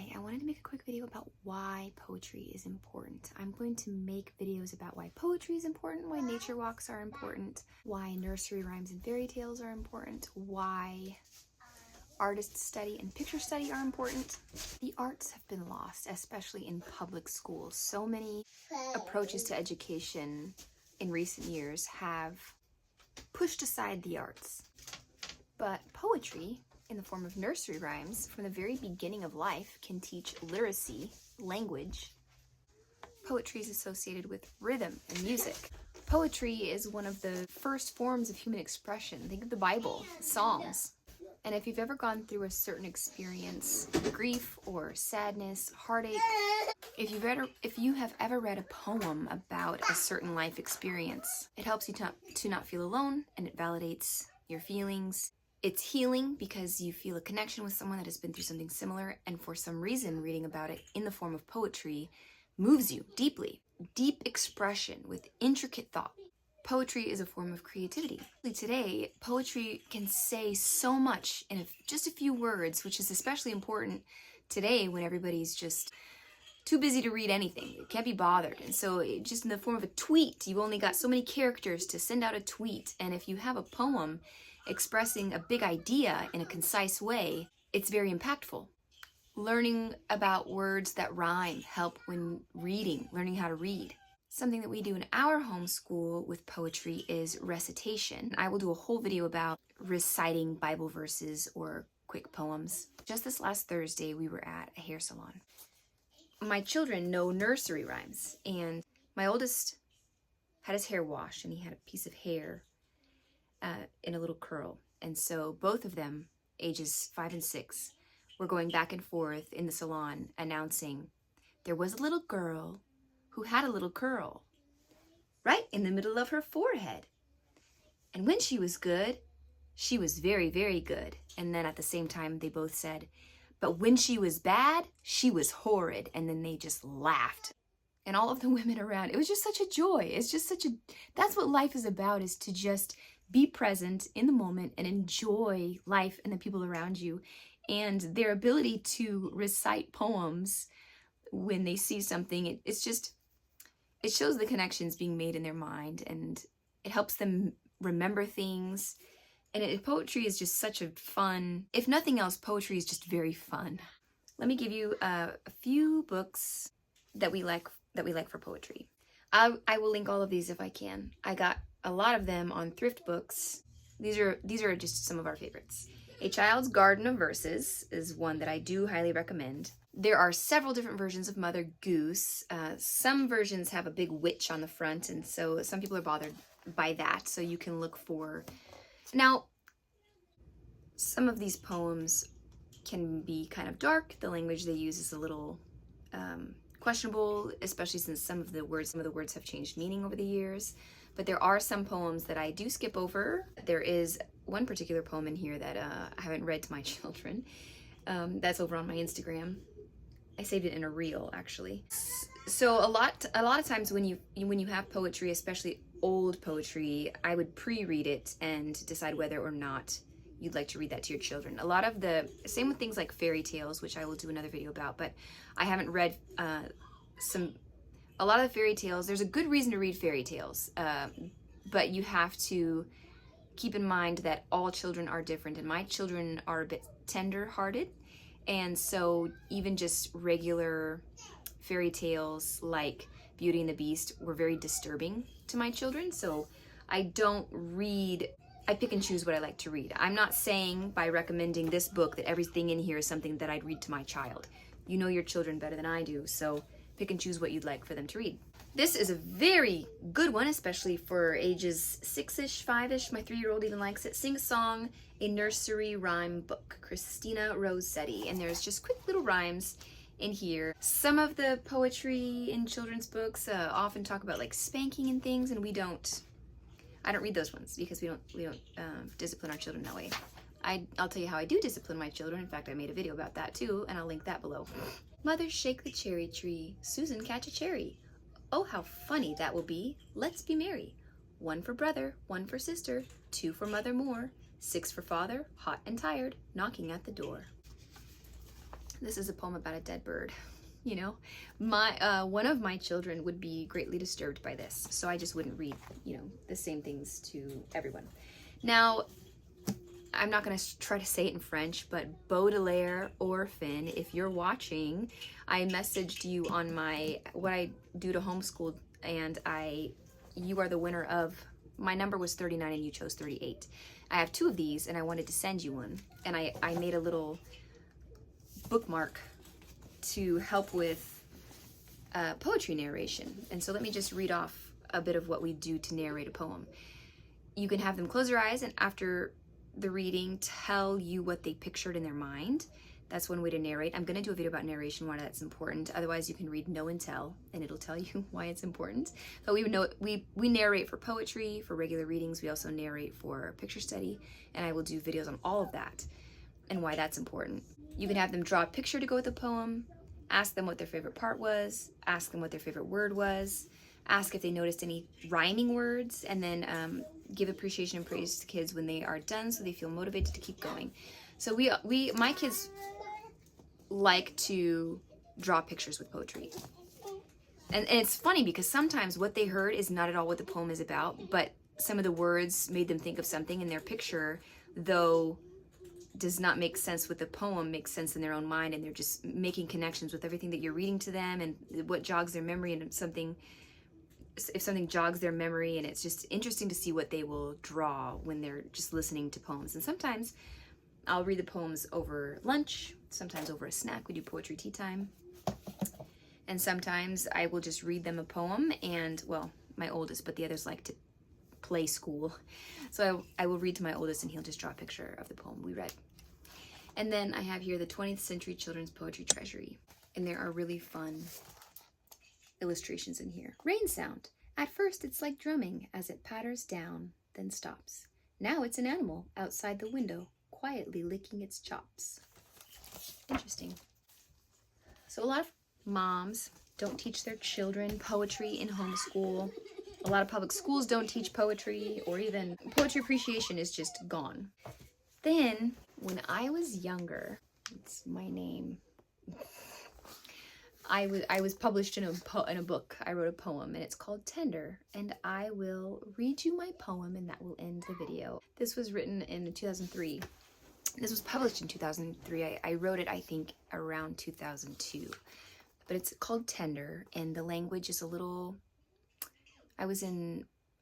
Hi, I wanted to make a quick video about why poetry is important. I'm going to make videos about why poetry is important, why nature walks are important, why nursery rhymes and fairy tales are important, why artist study and picture study are important. The arts have been lost, especially in public schools. So many approaches to education in recent years have pushed aside the arts. But poetry, in the form of nursery rhymes, from the very beginning of life, can teach literacy, language. Poetry is associated with rhythm and music. Poetry is one of the first forms of human expression. Think of the Bible, Psalms. And if you've ever gone through a certain experience, grief or sadness, heartache, if you have ever read a poem about a certain life experience, it helps you to not feel alone, and it validates your feelings. It's healing because you feel a connection with someone that has been through something similar, and for some reason, reading about it in the form of poetry moves you deeply. Deep expression with intricate thought. Poetry is a form of creativity. Today, poetry can say so much in just a few words, which is especially important today when everybody's just too busy to read anything. You can't be bothered. And so just in the form of a tweet, you've only got so many characters to send out a tweet. And if you have a poem expressing a big idea in a concise way, it's very impactful. Learning about words that rhyme help when reading, learning how to read. Something that we do in our homeschool with poetry is recitation. I will do a whole video about reciting Bible verses or quick poems. Just this last Thursday, we were at a hair salon. My children know nursery rhymes, and my oldest had his hair washed, and he had a piece of hair in a little curl. And so both of them, ages 5 and 6, were going back and forth in the salon announcing, there was a little girl who had a little curl right in the middle of her forehead. And when she was good, she was very, very good. And then at the same time, they both said, but when she was bad, she was horrid. And then they just laughed. And all of the women around, it was just such a joy. It's just that's what life is about, is to just be present in the moment and enjoy life and the people around you. And their ability to recite poems when they see something, it shows the connections being made in their mind, and it helps them remember things. And poetry is just such a fun, if nothing else, poetry is just very fun. Let me give you a few books that we like for poetry. I will link all of these if I can. I got a lot of them on Thrift Books. These are just some of our favorites. A Child's Garden of Verses is one that I do highly recommend. There are several different versions of Mother Goose. Some versions have a big witch on the front, and so some people are bothered by that, so you can look for... Now, some of these poems can be kind of dark. The language they use is a little questionable, especially since some of the words have changed meaning over the years. But there are some poems that I do skip over. There is one particular poem in here that I haven't read to my children. That's over on my Instagram. I saved it in a reel, actually. So a lot of times when you have poetry, especially old poetry, I would pre-read it and decide whether or not you'd like to read that to your children. Same with things like fairy tales, which I will do another video about, but I haven't read a lot of the fairy tales. There's a good reason to read fairy tales, but you have to keep in mind that all children are different, and my children are a bit tender-hearted, and so even just regular fairy tales like Beauty and the Beast were very disturbing to my children, so I pick and choose what I like to read. I'm not saying by recommending this book that everything in here is something that I'd read to my child. You know your children better than I do, so pick and choose what you'd like for them to read. This is a very good one, especially for ages 6-ish, 5-ish. My 3-year-old even likes it. Sing a Song, a Nursery Rhyme Book, Christina Rossetti. And there's just quick little rhymes in here. Some of the poetry in children's books often talk about like spanking and things, and I don't read those ones because we don't discipline our children that way. I'll tell you how I do discipline my children. In fact, I made a video about that too, and I'll link that below. Mothers shake the cherry tree, Susan catch a cherry. Oh, how funny that will be. Let's be merry. 1 for brother, 1 for sister, 2 for mother more, 6 for father, hot and tired, knocking at the door. This is a poem about a dead bird. You know, one of my children would be greatly disturbed by this, so I just wouldn't read, you know, the same things to everyone. Now, I'm not going to try to say it in French, but Baudelaire Orphan, if you're watching, I messaged you on what I do to homeschool, and you are the winner of, my number was 39 and you chose 38. I have 2 of these and I wanted to send you one, and I made a little bookmark to help with poetry narration. And so let me just read off a bit of what we do to narrate a poem. You can have them close their eyes, and after the reading, tell you what they pictured in their mind. That's one way to narrate. I'm going to do a video about narration, why that's important. Otherwise, you can read Know and Tell, and it'll tell you why it's important. But we narrate for poetry, for regular readings. We also narrate for picture study, and I will do videos on all of that and why that's important. You can have them draw a picture to go with the poem, ask them what their favorite part was, ask them what their favorite word was, ask if they noticed any rhyming words, and then give appreciation and praise to kids when they are done so they feel motivated to keep going. So my kids like to draw pictures with poetry. And it's funny because sometimes what they heard is not at all what the poem is about, but some of the words made them think of something, and their picture, though does not make sense with the poem, makes sense in their own mind, and they're just making connections with everything that you're reading to them and what jogs their memory, and if something jogs their memory, and it's just interesting to see what they will draw when they're just listening to poems. And sometimes I'll read the poems over lunch, sometimes over a snack. We do poetry tea time. And sometimes I will just read them a poem, and, well, my oldest, but the others like to play school. So I will read to my oldest, and he'll just draw a picture of the poem we read. And then I have here the 20th Century Children's Poetry Treasury. And there are really fun illustrations in here. Rain sound. At first it's like drumming as it patters down, then stops. Now it's an animal outside the window, quietly licking its chops. Interesting. So a lot of moms don't teach their children poetry in homeschool. A lot of public schools don't teach poetry, or even poetry appreciation is just gone. Then, when I was younger, it's my name, I was published in a book. I wrote a poem, and it's called Tender, and I will read you my poem, and that will end the video. This was written in 2003. This was published in 2003. I wrote it, I think, around 2002. But it's called Tender, and the language is a little... I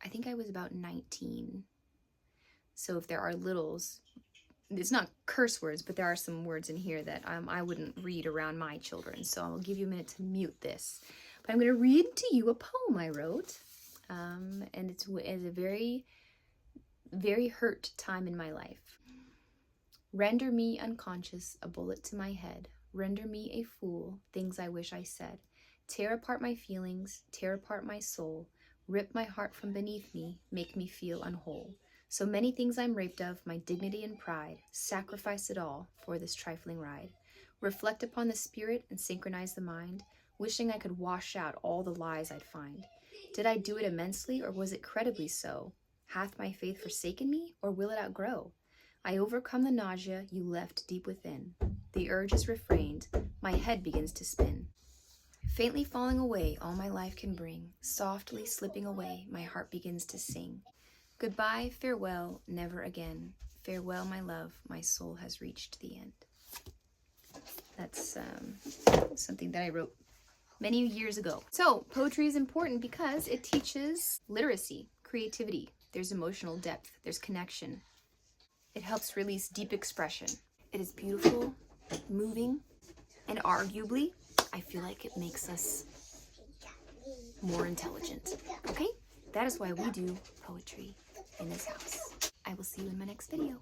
think I was about 19. So if there are littles, it's not curse words, but there are some words in here that I wouldn't read around my children. So I'll give you a minute to mute this. But I'm going to read to you a poem I wrote. And it's a very, very hurt time in my life. Render me unconscious, a bullet to my head. Render me a fool, things I wish I said. Tear apart my feelings, tear apart my soul. Rip my heart from beneath me, make me feel unwhole. So many things I'm raped of, my dignity and pride. Sacrifice it all for this trifling ride. Reflect upon the spirit and synchronize the mind, wishing I could wash out all the lies I'd find. Did I do it immensely, or was it credibly so? Hath my faith forsaken me, or will it outgrow? I overcome the nausea you left deep within. The urge is refrained, my head begins to spin. Faintly falling away, all my life can bring. Softly slipping away, my heart begins to sing. Goodbye, farewell, never again. Farewell, my love, my soul has reached the end. That's something that I wrote many years ago. So, poetry is important because it teaches literacy, creativity. There's emotional depth, there's connection. It helps release deep expression. It is beautiful, moving, and arguably, I feel like it makes us more intelligent. Okay? That is why we do poetry in this house. I will see you in my next video.